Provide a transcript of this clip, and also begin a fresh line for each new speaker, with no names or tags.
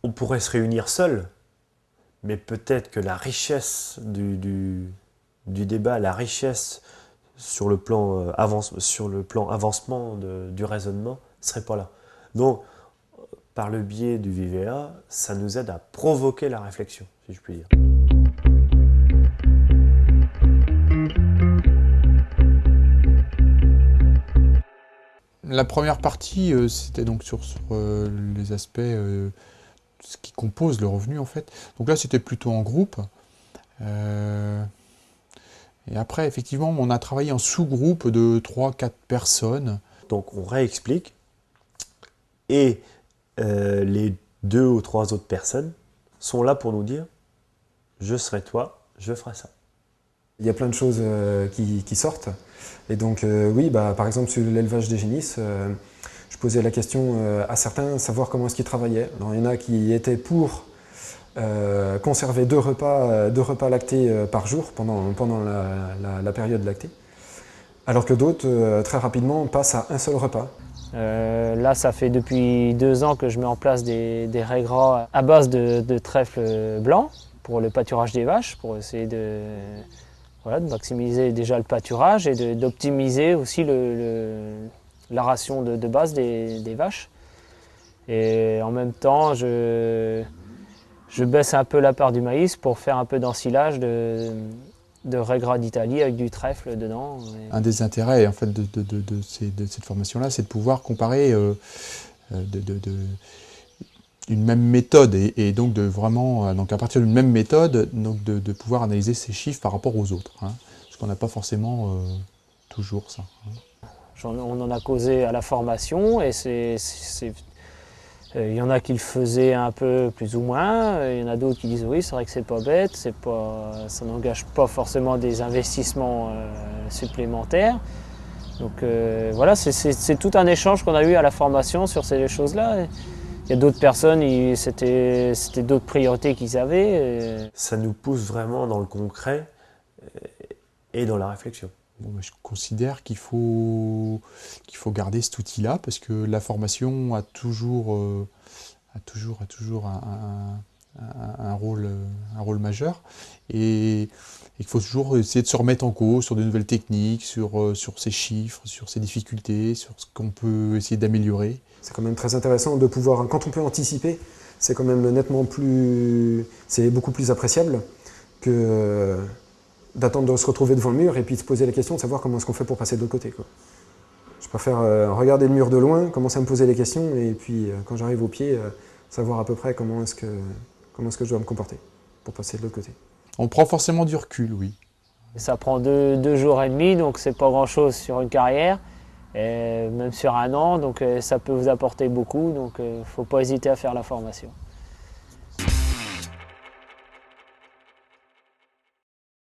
On pourrait se réunir seul, mais peut-être que la richesse du débat, la richesse sur le plan, sur le plan avancement du raisonnement, ne serait pas là. Donc, par le biais du VVA, ça nous aide à provoquer la réflexion, si je puis dire.
La première partie, c'était donc sur les aspects, ce qui compose le revenu en fait. Donc là, c'était plutôt en groupe. Et après, effectivement, on a travaillé en sous-groupe de 3-4 personnes.
Donc on réexplique, et les 2 ou 3 autres personnes sont là pour nous dire « je serai toi, je ferai ça ».
Il y a plein de choses qui sortent. Et donc oui, par exemple sur l'élevage des génisses, je posais la question à certains, savoir comment est-ce qu'ils travaillaient. Alors, il y en a qui étaient pour conserver deux repas lactés par jour pendant la période lactée, alors que d'autres, très rapidement, passent à un seul repas.
Là, ça fait depuis 2 ans que je mets en place des raigrats à base de trèfle blanc pour le pâturage des vaches, pour essayer de maximiser déjà le pâturage et d'optimiser aussi la ration de base des vaches. Et en même temps, je baisse un peu la part du maïs pour faire un peu d'ensilage de raigrats d'Italie avec du trèfle dedans.
Un des intérêts en fait, de cette formation-là, c'est de pouvoir comparer une même méthode et donc de vraiment, donc à partir d'une même méthode, donc de pouvoir analyser ces chiffres par rapport aux autres, hein, parce qu'on n'a pas forcément toujours ça. Hein.
On en a causé à la formation et il y en a qui le faisaient un peu plus ou moins, il y en a d'autres qui disent oui, c'est vrai que c'est pas bête, ça n'engage pas forcément des investissements supplémentaires. Donc voilà, c'est tout un échange qu'on a eu à la formation sur ces choses-là. Il y a d'autres personnes, c'était d'autres priorités qu'ils avaient.
Ça nous pousse vraiment dans le concret et dans la réflexion.
Bon, je considère qu'il faut garder cet outil-là parce que la formation a toujours un rôle majeur et il faut toujours essayer de se remettre en cause sur de nouvelles techniques, sur ces chiffres, sur ces difficultés, sur ce qu'on peut essayer d'améliorer.
C'est quand même très intéressant de pouvoir, quand on peut anticiper, c'est quand même c'est beaucoup plus appréciable que d'attendre de se retrouver devant le mur et puis de se poser la question de savoir comment est-ce qu'on fait pour passer de l'autre côté, quoi. Je préfère regarder le mur de loin, commencer à me poser les questions et puis quand j'arrive au pied, savoir à peu près comment est-ce que je dois me comporter pour passer de l'autre côté.
On prend forcément du recul, oui.
Ça prend 2 jours et demi, donc c'est pas grand-chose sur une carrière, et même sur un an, donc ça peut vous apporter beaucoup, donc il ne faut pas hésiter à faire la formation.